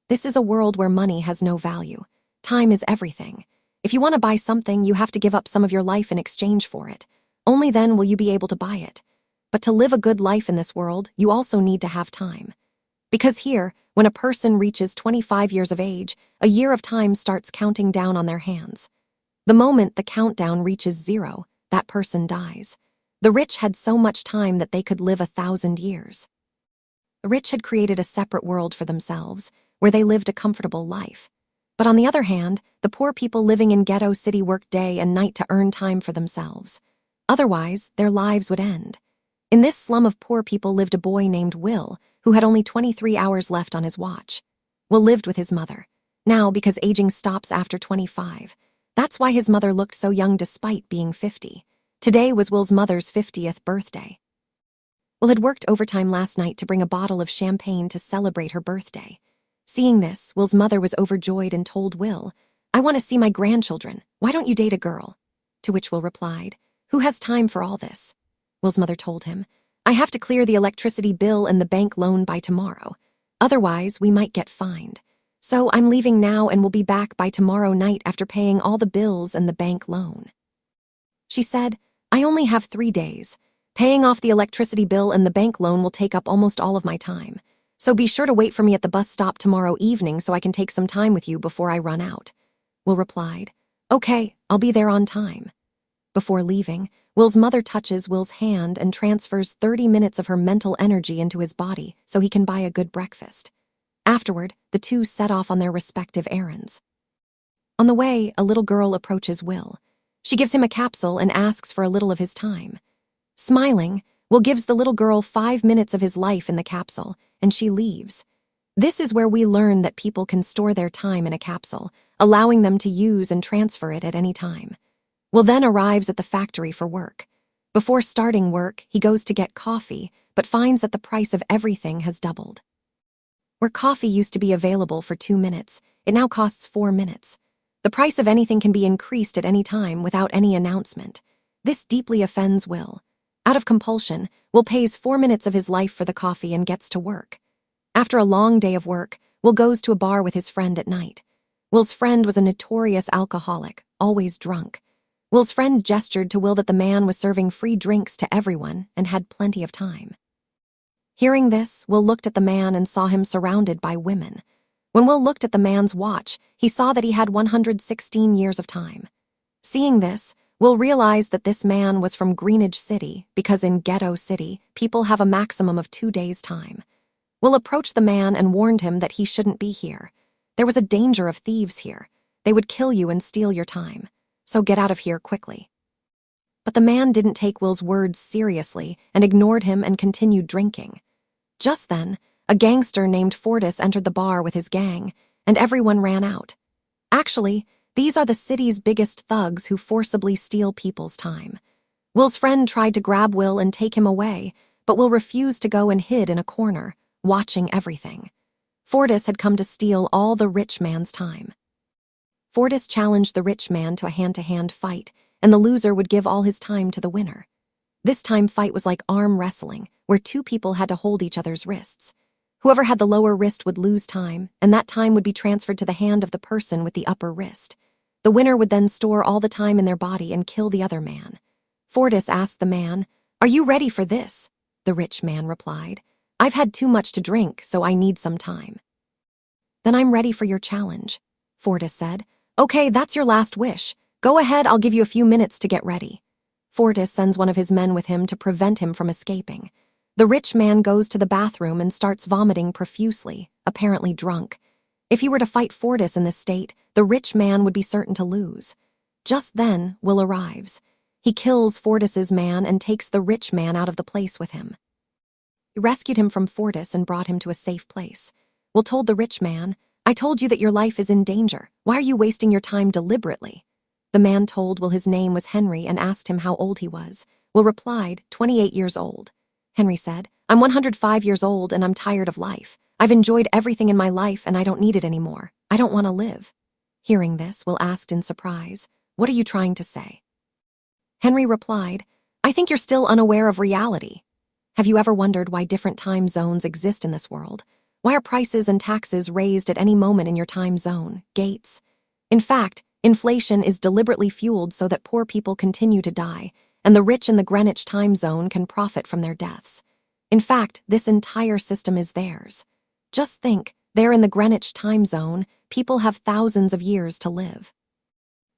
This is a world where money has no value. Time is everything. If you want to buy something, you have to give up some of your life in exchange for it. Only then will you be able to buy it. But to live a good life in this world, you also need to have time. Because here, when a person reaches 25 years of age, a year of time starts counting down on their hands. The moment the countdown reaches 0, that person dies. The rich had so much time that they could live 1,000 years. The rich had created a separate world for themselves, where they lived a comfortable life. But on the other hand, the poor people living in ghetto city worked day and night to earn time for themselves. Otherwise, their lives would end. In this slum of poor people lived a boy named Will, who had only 23 hours left on his watch. Will lived with his mother. Now, because aging stops after 25. That's why his mother looked so young despite being 50. Today was Will's mother's 50th birthday. Will had worked overtime last night to bring a bottle of champagne to celebrate her birthday. Seeing this, Will's mother was overjoyed and told Will, "I want to see my grandchildren. Why don't you date a girl?" To which Will replied, "Who has time for all this?" Will's mother told him, "I have to clear the electricity bill and the bank loan by tomorrow. Otherwise, we might get fined. So I'm leaving now and will be back by tomorrow night after paying all the bills and the bank loan." She said, "I only have 3 days. Paying off the electricity bill and the bank loan will take up almost all of my time. So be sure to wait for me at the bus stop tomorrow evening so I can take some time with you before I run out." Will replied, "Okay, I'll be there on time." Before leaving, Will's mother touches Will's hand and transfers 30 minutes of her mental energy into his body so he can buy a good breakfast. Afterward, the two set off on their respective errands. On the way, a little girl approaches Will. She gives him a capsule and asks for a little of his time. Smiling, Will gives the little girl 5 minutes of his life in the capsule, and she leaves. This is where we learn that people can store their time in a capsule, allowing them to use and transfer it at any time. Will then arrives at the factory for work. Before starting work, he goes to get coffee, but finds that the price of everything has doubled. Where coffee used to be available for 2 minutes, it now costs 4 minutes. The price of anything can be increased at any time without any announcement. This deeply offends Will. Out of compulsion, Will pays 4 minutes of his life for the coffee and gets to work. After a long day of work, Will goes to a bar with his friend at night. Will's friend was a notorious alcoholic, always drunk. Will's friend gestured to Will that the man was serving free drinks to everyone and had plenty of time. Hearing this, Will looked at the man and saw him surrounded by women. When Will looked at the man's watch, he saw that he had 116 years of time. Seeing this, Will realized that this man was from Greenwich City because in Ghetto City, people have a maximum of 2 days' time. Will approached the man and warned him that he shouldn't be here. There was a danger of thieves here. They would kill you and steal your time. So get out of here quickly. But the man didn't take Will's words seriously and ignored him and continued drinking. Just then, a gangster named Fortis entered the bar with his gang, and everyone ran out. Actually, these are the city's biggest thugs who forcibly steal people's time. Will's friend tried to grab Will and take him away, but Will refused to go and hid in a corner, watching everything. Fortis had come to steal all the rich man's time. Fortis challenged the rich man to a hand-to-hand fight, and the loser would give all his time to the winner. This time fight was like arm wrestling, where 2 people had to hold each other's wrists. Whoever had the lower wrist would lose time, and that time would be transferred to the hand of the person with the upper wrist. The winner would then store all the time in their body and kill the other man. Fortis asked the man, "Are you ready for this?" The rich man replied, "I've had too much to drink, so I need some time." "Then I'm ready for your challenge," Fortis said. "Okay, that's your last wish. Go ahead, I'll give you a few minutes to get ready." Fortis sends one of his men with him to prevent him from escaping. The rich man goes to the bathroom and starts vomiting profusely, apparently drunk. If he were to fight Fortis in this state, the rich man would be certain to lose. Just then, Will arrives. He kills Fortis's man and takes the rich man out of the place with him. He rescued him from Fortis and brought him to a safe place. Will told the rich man, "I told you that your life is in danger. Why are you wasting your time deliberately?" The man told Will his name was Henry and asked him how old he was. Will replied, 28 years old. Henry said, "I'm 105 years old and I'm tired of life. I've enjoyed everything in my life and I don't need it anymore. I don't want to live." Hearing this, Will asked in surprise, "What are you trying to say?" Henry replied, "I think you're still unaware of reality. Have you ever wondered why different time zones exist in this world? Why are prices and taxes raised at any moment in your time zone, Gates? In fact, inflation is deliberately fueled so that poor people continue to die, and the rich in the Greenwich time zone can profit from their deaths. In fact, this entire system is theirs. Just think, there in the Greenwich time zone, people have thousands of years to live.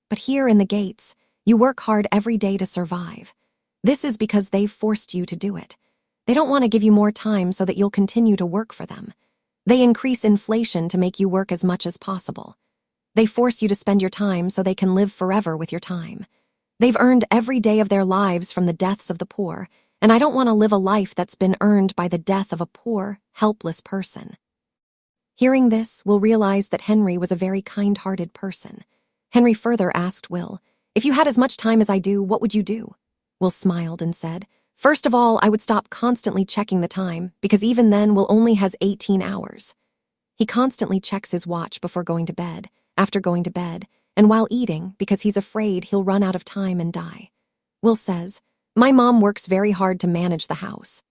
But here in the Gates, you work hard every day to survive. This is because they've forced you to do it. They don't want to give you more time so that you'll continue to work for them. They increase inflation to make you work as much as possible. They force you to spend your time so they can live forever with your time. They've earned every day of their lives from the deaths of the poor, and I don't want to live a life that's been earned by the death of a poor, helpless person. Hearing this, Will realized that Henry was a very kind-hearted person. Henry further asked Will, "If you had as much time as I do, what would you do?" Will smiled and said, "First of all, I would stop constantly checking the time, because even then Will only has 18 hours. He constantly checks his watch before going to bed, after going to bed, and while eating, because he's afraid he'll run out of time and die." Will says, "My mom works very hard to manage the house.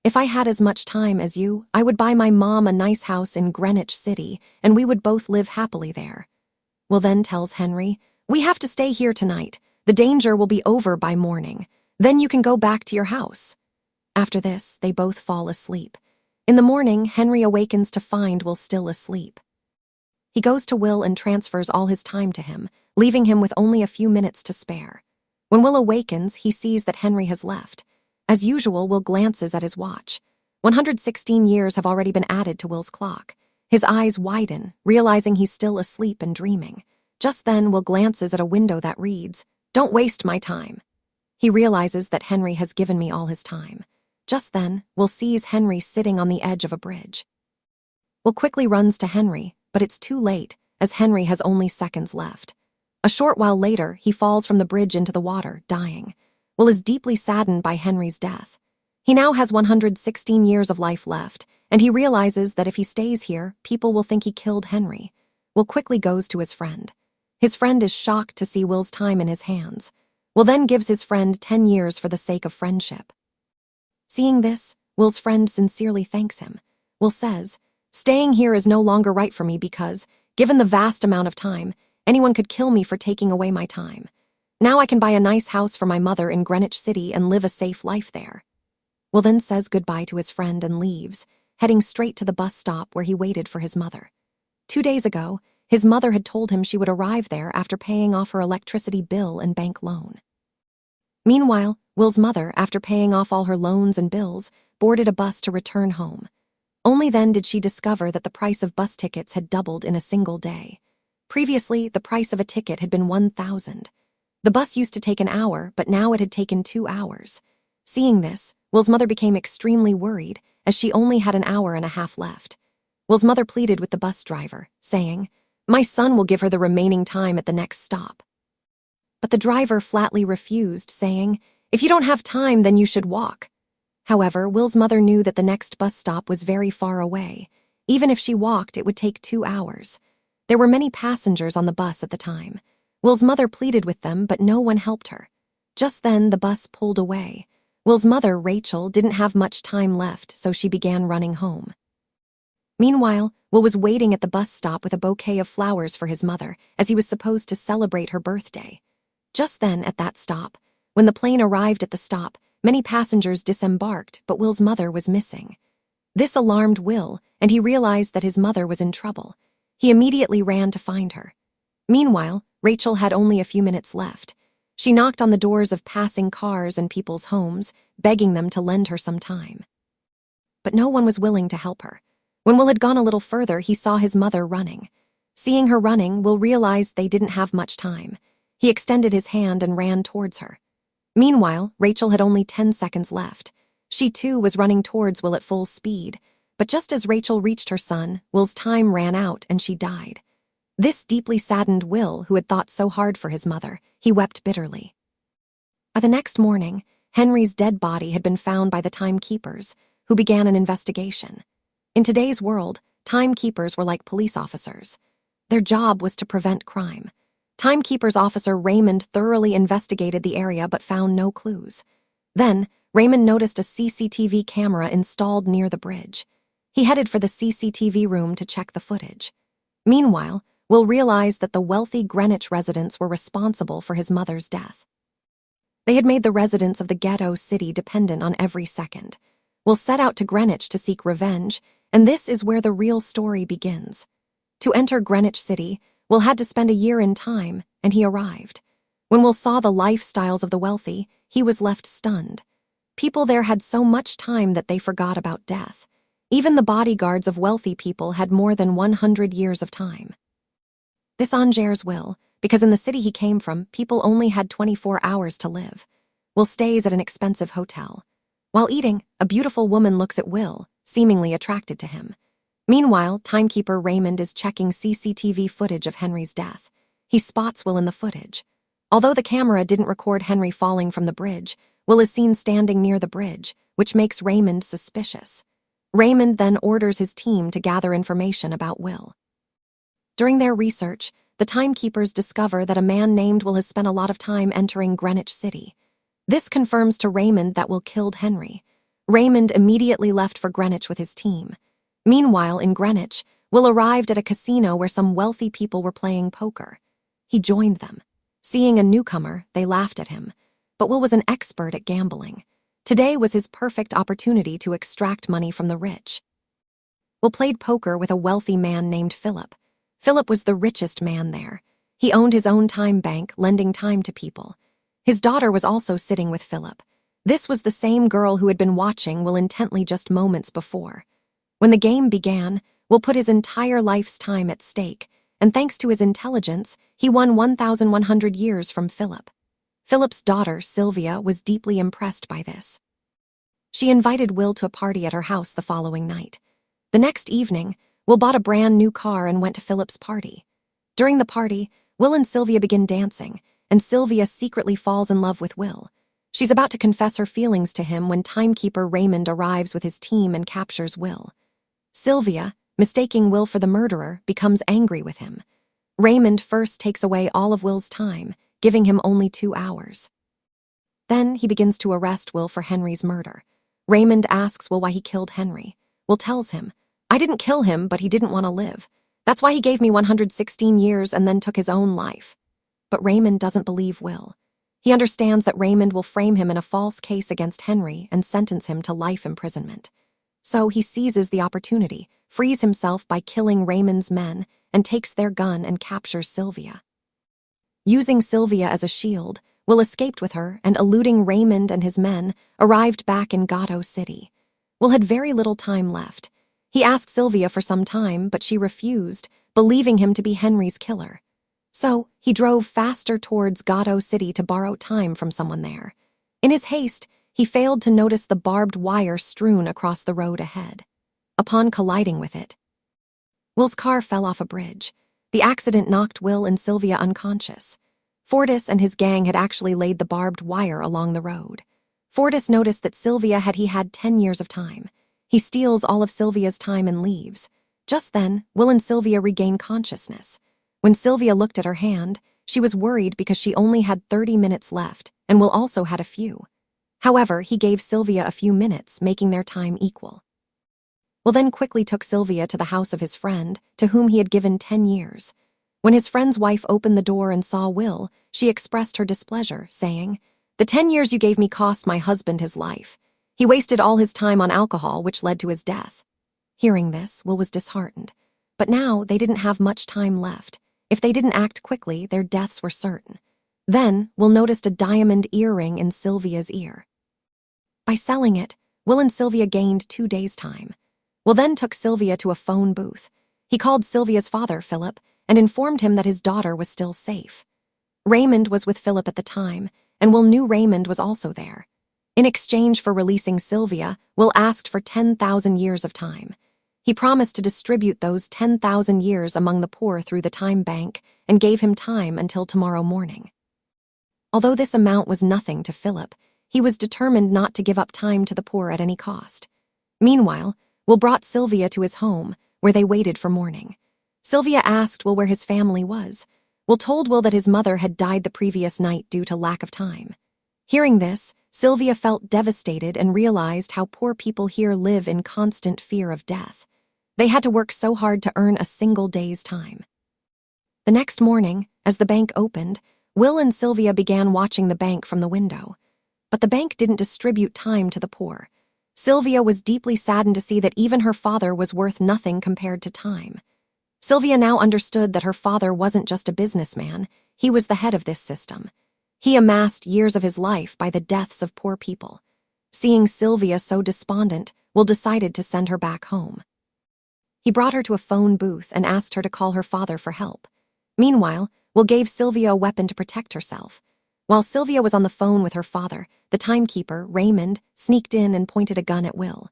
If I had as much time as you, I would buy my mom a nice house in Greenwich City, and we would both live happily there." Will then tells Henry, "We have to stay here tonight. The danger will be over by morning. Then you can go back to your house." After this, they both fall asleep. In the morning, Henry awakens to find Will still asleep. He goes to Will and transfers all his time to him, leaving him with only a few minutes to spare. When Will awakens, he sees that Henry has left. As usual, Will glances at his watch. 116 years have already been added to Will's clock. His eyes widen, realizing he's still asleep and dreaming. Just then, Will glances at a window that reads, "Don't waste my time." He realizes that Henry has given me all his time. Just then, Will sees Henry sitting on the edge of a bridge. Will quickly runs to Henry, but it's too late, as Henry has only seconds left. A short while later, he falls from the bridge into the water, dying. Will is deeply saddened by Henry's death. He now has 116 years of life left, and he realizes that if he stays here, people will think he killed Henry. Will quickly goes to his friend. His friend is shocked to see Will's time in his hands. Will then gives his friend 10 years for the sake of friendship. Seeing this, Will's friend sincerely thanks him. Will says, "Staying here is no longer right for me because, given the vast amount of time, anyone could kill me for taking away my time. Now I can buy a nice house for my mother in Greenwich City and live a safe life there." Will then says goodbye to his friend and leaves, heading straight to the bus stop where he waited for his mother. 2 days ago, his mother had told him she would arrive there after paying off her electricity bill and bank loan. Meanwhile, Will's mother, after paying off all her loans and bills, boarded a bus to return home. Only then did she discover that the price of bus tickets had doubled in a single day. Previously, the price of a ticket had been $1,000. The bus used to take an hour, but now it had taken 2 hours. Seeing this, Will's mother became extremely worried, as she only had an hour and a half left. Will's mother pleaded with the bus driver, saying, "My son will give her the remaining time at the next stop." But the driver flatly refused, saying, "If you don't have time, then you should walk." However, Will's mother knew that the next bus stop was very far away. Even if she walked, it would take 2 hours. There were many passengers on the bus at the time. Will's mother pleaded with them, but no one helped her. Just then, the bus pulled away. Will's mother, Rachel, didn't have much time left, so she began running home. Meanwhile, Will was waiting at the bus stop with a bouquet of flowers for his mother, as he was supposed to celebrate her birthday. Just then, at that stop, when the plane arrived at the stop, many passengers disembarked, but Will's mother was missing. This alarmed Will, and he realized that his mother was in trouble. He immediately ran to find her. Meanwhile, Rachel had only a few minutes left. She knocked on the doors of passing cars and people's homes, begging them to lend her some time. But no one was willing to help her. When Will had gone a little further, he saw his mother running. Seeing her running, Will realized they didn't have much time. He extended his hand and ran towards her. Meanwhile, Rachel had only 10 seconds left. She too was running towards Will at full speed, but just as Rachel reached her son, Will's time ran out and she died. This deeply saddened Will, who had thought so hard for his mother. He wept bitterly. The next morning, Henry's dead body had been found by the timekeepers, who began an investigation. In today's world, timekeepers were like police officers. Their job was to prevent crime. Timekeepers officer Raymond thoroughly investigated the area but found no clues. Then, Raymond noticed a CCTV camera installed near the bridge. He headed for the CCTV room to check the footage. Meanwhile, Will realized that the wealthy Greenwich residents were responsible for his mother's death. They had made the residents of the ghetto city dependent on every second. Will set out to Greenwich to seek revenge, and this is where the real story begins. To enter Greenwich City, Will had to spend a year in time, and he arrived. When Will saw the lifestyles of the wealthy, he was left stunned. People there had so much time that they forgot about death. Even the bodyguards of wealthy people had more than 100 years of time. This engages Will, because in the city he came from, people only had 24 hours to live. Will stays at an expensive hotel. While eating, a beautiful woman looks at Will, seemingly attracted to him. Meanwhile, timekeeper Raymond is checking CCTV footage of Henry's death. He spots Will in the footage. Although the camera didn't record Henry falling from the bridge, Will is seen standing near the bridge, which makes Raymond suspicious. Raymond then orders his team to gather information about Will. During their research, the timekeepers discover that a man named Will has spent a lot of time entering Greenwich City. This confirms to Raymond that Will killed Henry. Raymond immediately left for Greenwich with his team. Meanwhile, in Greenwich, Will arrived at a casino where some wealthy people were playing poker. He joined them. Seeing a newcomer, they laughed at him. But Will was an expert at gambling. Today was his perfect opportunity to extract money from the rich. Will played poker with a wealthy man named Philip. Philip was the richest man there. He owned his own time bank, lending time to people. His daughter was also sitting with Philip. This was the same girl who had been watching Will intently just moments before. When the game began, Will put his entire life's time at stake, and thanks to his intelligence, he won 1,100 years from Philip. Philip's daughter, Sylvia, was deeply impressed by this. She invited Will to a party at her house the following night. The next evening, Will bought a brand new car and went to Philip's party. During the party, Will and Sylvia begin dancing, and Sylvia secretly falls in love with Will. She's about to confess her feelings to him when timekeeper Raymond arrives with his team and captures Will. Sylvia, mistaking Will for the murderer, becomes angry with him. Raymond first takes away all of Will's time, giving him only 2 hours. Then he begins to arrest Will for Henry's murder. Raymond asks Will why he killed Henry. Will tells him, "I didn't kill him, but he didn't want to live. That's why he gave me 116 years and then took his own life." But Raymond doesn't believe Will. He understands that Raymond will frame him in a false case against Henry and sentence him to life imprisonment. So he seizes the opportunity, frees himself by killing Raymond's men, and takes their gun and captures Sylvia. Using Sylvia as a shield, Will escaped with her and, eluding Raymond and his men, arrived back in Ghetto City. Will had very little time left. He asked Sylvia for some time, but she refused, believing him to be Henry's killer. So he drove faster towards Ghetto City to borrow time from someone there. In his haste, he failed to notice the barbed wire strewn across the road ahead. Upon colliding with it, Will's car fell off a bridge. The accident knocked Will and Sylvia unconscious. Fortis and his gang had actually laid the barbed wire along the road. Fortis noticed that Sylvia had 10 years of time. He steals all of Sylvia's time and leaves. Just then, Will and Sylvia regain consciousness. When Sylvia looked at her hand, she was worried because she only had 30 minutes left, and Will also had a few. However, he gave Sylvia a few minutes, making their time equal. Will then quickly took Sylvia to the house of his friend, to whom he had given 10 years. When his friend's wife opened the door and saw Will, she expressed her displeasure, saying, "The 10 years you gave me cost my husband his life. He wasted all his time on alcohol, which led to his death." Hearing this, Will was disheartened. But now they didn't have much time left. If they didn't act quickly, their deaths were certain. Then, Will noticed a diamond earring in Sylvia's ear. By selling it, Will and Sylvia gained 2 days' time. Will then took Sylvia to a phone booth. He called Sylvia's father, Philip, and informed him that his daughter was still safe. Raymond was with Philip at the time, and Will knew Raymond was also there. In exchange for releasing Sylvia, Will asked for 10,000 years of time. He promised to distribute those 10,000 years among the poor through the time bank and gave him time until tomorrow morning. Although this amount was nothing to Philip, he was determined not to give up time to the poor at any cost. Meanwhile, Will brought Sylvia to his home, where they waited for morning. Sylvia asked Will where his family was. Will told Will that his mother had died the previous night due to lack of time. Hearing this, Sylvia felt devastated and realized how poor people here live in constant fear of death. They had to work so hard to earn a single day's time. The next morning, as the bank opened, Will and Sylvia began watching the bank from the window. But the bank didn't distribute time to the poor. Sylvia was deeply saddened to see that even her father was worth nothing compared to time. Sylvia now understood that her father wasn't just a businessman, he was the head of this system. He amassed years of his life by the deaths of poor people. Seeing Sylvia so despondent, Will decided to send her back home. He brought her to a phone booth and asked her to call her father for help. Meanwhile, Will gave Sylvia a weapon to protect herself. While Sylvia was on the phone with her father, the timekeeper, Raymond, sneaked in and pointed a gun at Will.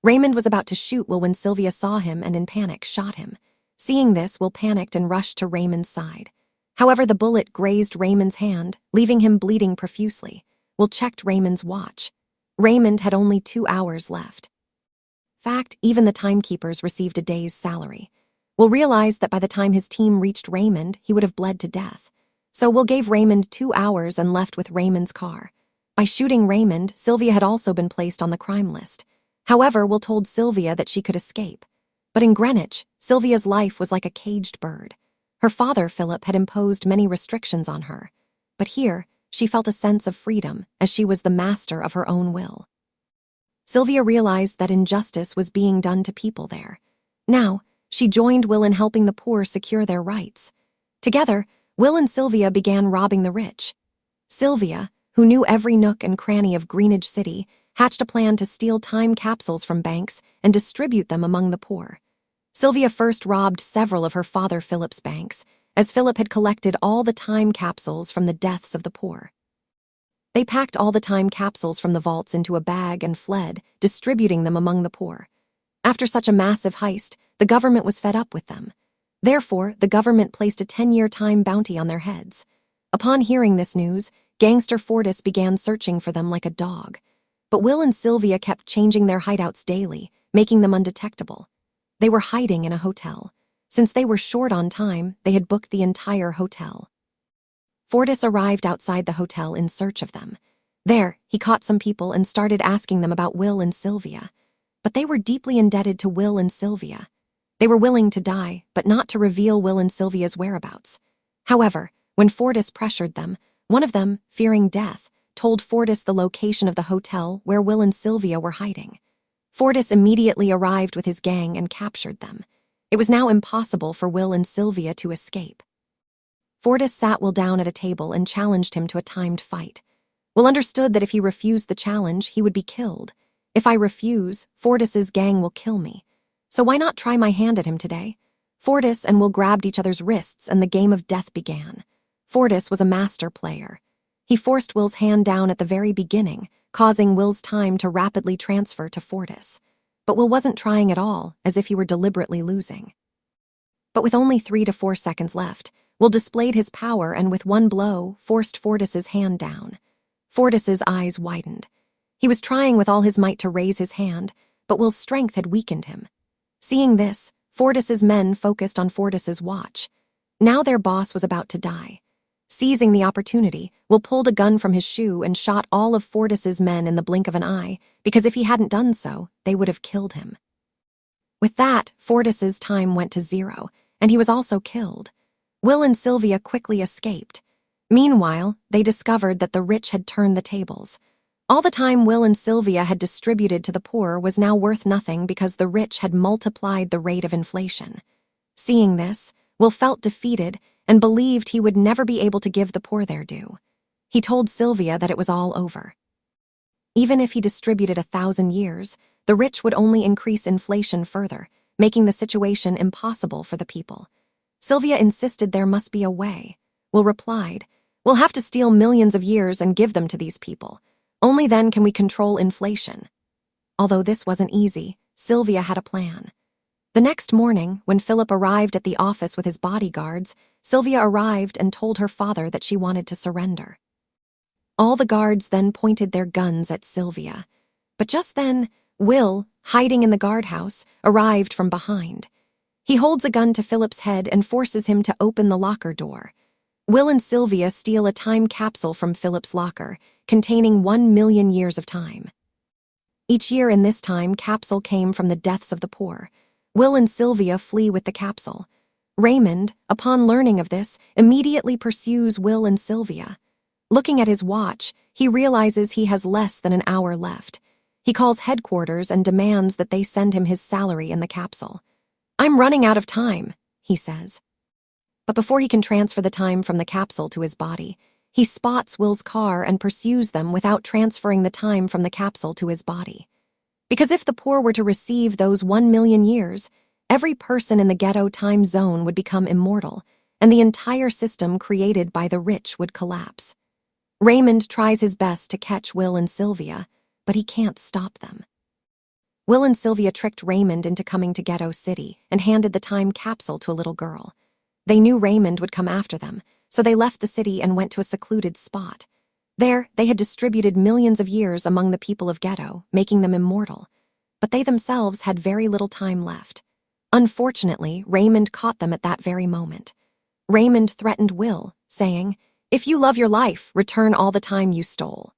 Raymond was about to shoot Will when Sylvia saw him and in panic shot him. Seeing this, Will panicked and rushed to Raymond's side. However, the bullet grazed Raymond's hand, leaving him bleeding profusely. Will checked Raymond's watch. Raymond had only 2 hours left. Fact, even the timekeepers received a day's salary. Will realized that by the time his team reached Raymond, he would have bled to death. So Will gave Raymond 2 hours and left with Raymond's car. By shooting Raymond, Sylvia had also been placed on the crime list. However, Will told Sylvia that she could escape. But in Greenwich, Sylvia's life was like a caged bird. Her father, Philip, had imposed many restrictions on her. But here, she felt a sense of freedom, as she was the master of her own will. Sylvia realized that injustice was being done to people there. Now, she joined Will in helping the poor secure their rights. Together, Will and Sylvia began robbing the rich. Sylvia, who knew every nook and cranny of Greenwich City, hatched a plan to steal time capsules from banks and distribute them among the poor. Sylvia first robbed several of her father Philip's banks, as Philip had collected all the time capsules from the deaths of the poor. They packed all the time capsules from the vaults into a bag and fled, distributing them among the poor. After such a massive heist, the government was fed up with them. Therefore, the government placed a 10-year time bounty on their heads. Upon hearing this news, gangster Fortis began searching for them like a dog. But Will and Sylvia kept changing their hideouts daily, making them undetectable. They were hiding in a hotel. Since they were short on time, they had booked the entire hotel. Fortis arrived outside the hotel in search of them. There, he caught some people and started asking them about Will and Sylvia. But they were deeply indebted to Will and Sylvia. They were willing to die, but not to reveal Will and Sylvia's whereabouts. However, when Fortis pressured them, one of them, fearing death, told Fortis the location of the hotel where Will and Sylvia were hiding. Fortis immediately arrived with his gang and captured them. It was now impossible for Will and Sylvia to escape. Fortis sat Will down at a table and challenged him to a timed fight. Will understood that if he refused the challenge, he would be killed. If I refuse, Fortis's gang will kill me. So why not try my hand at him today? Fortis and Will grabbed each other's wrists and the game of death began. Fortis was a master player. He forced Will's hand down at the very beginning, causing Will's time to rapidly transfer to Fortis. But Will wasn't trying at all, as if he were deliberately losing. But with only 3 to 4 seconds left, Will displayed his power and with one blow, forced Fortis's hand down. Fortis's eyes widened. He was trying with all his might to raise his hand, but Will's strength had weakened him. Seeing this, Fortis's men focused on Fortis's watch. Now their boss was about to die. Seizing the opportunity, Will pulled a gun from his shoe and shot all of Fortis's men in the blink of an eye, because if he hadn't done so, they would have killed him. With that, Fortis's time went to 0, and he was also killed. Will and Sylvia quickly escaped. Meanwhile, they discovered that the rich had turned the tables. All the time Will and Sylvia had distributed to the poor was now worth nothing because the rich had multiplied the rate of inflation. Seeing this, Will felt defeated and believed he would never be able to give the poor their due. He told Sylvia that it was all over. Even if he distributed 1,000 years, the rich would only increase inflation further, making the situation impossible for the people. Sylvia insisted there must be a way. Will replied, "We'll have to steal millions of years and give them to these people. Only then can we control inflation." Although this wasn't easy, Sylvia had a plan. The next morning, when Philip arrived at the office with his bodyguards, Sylvia arrived and told her father that she wanted to surrender. All the guards then pointed their guns at Sylvia. But just then, Will, hiding in the guardhouse, arrived from behind. He holds a gun to Philip's head and forces him to open the locker door. Will and Sylvia steal a time capsule from Philip's locker, containing 1 million years of time. Each year in this time capsule came from the deaths of the poor. Will and Sylvia flee with the capsule. Raymond, upon learning of this, immediately pursues Will and Sylvia. Looking at his watch, he realizes he has less than an hour left. He calls headquarters and demands that they send him his salary in the capsule. "I'm running out of time," he says. But before he can transfer the time from the capsule to his body, he spots Will's car and pursues them without transferring the time from the capsule to his body. Because if the poor were to receive those 1 million years, every person in the ghetto time zone would become immortal, and the entire system created by the rich would collapse. Raymond tries his best to catch Will and Sylvia, but he can't stop them. Will and Sylvia tricked Raymond into coming to Ghetto City and handed the time capsule to a little girl. They knew Raymond would come after them, so they left the city and went to a secluded spot. There, they had distributed millions of years among the people of Ghetto, making them immortal. But they themselves had very little time left. Unfortunately, Raymond caught them at that very moment. Raymond threatened Will, saying, "If you love your life, return all the time you stole."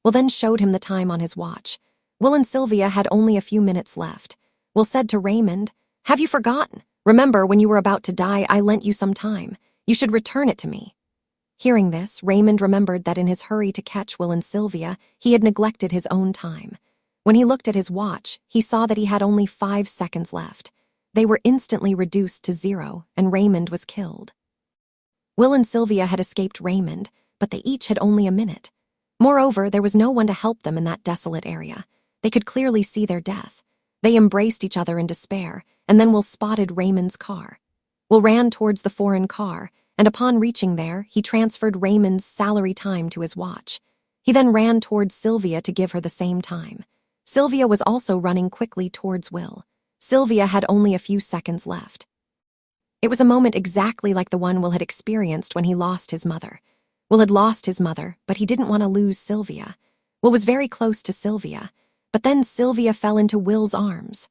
Will then showed him the time on his watch. Will and Sylvia had only a few minutes left. Will said to Raymond, "Have you forgotten? Remember, when you were about to die, I lent you some time. You should return it to me." Hearing this, Raymond remembered that in his hurry to catch Will and Sylvia, he had neglected his own time. When he looked at his watch, he saw that he had only 5 seconds left. They were instantly reduced to 0, and Raymond was killed. Will and Sylvia had escaped Raymond, but they each had only a minute. Moreover, there was no one to help them in that desolate area. They could clearly see their death. They embraced each other in despair, and then Will spotted Raymond's car. Will ran towards the foreign car, and upon reaching there, he transferred Raymond's salary time to his watch. He then ran towards Sylvia to give her the same time. Sylvia was also running quickly towards Will. Sylvia had only a few seconds left. It was a moment exactly like the one Will had experienced when he lost his mother. Will had lost his mother, but he didn't want to lose Sylvia. Will was very close to Sylvia, but then Sylvia fell into Will's arms.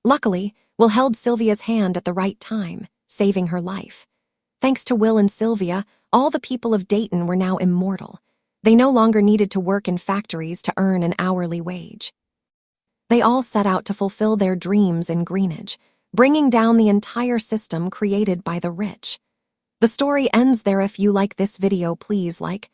Luckily, Will held Sylvia's hand at the right time, saving her life. Thanks to Will and Sylvia, all the people of Dayton were now immortal. They no longer needed to work in factories to earn an hourly wage. They all set out to fulfill their dreams in Greenwich, bringing down the entire system created by the rich. The story ends there. If you like this video, please like,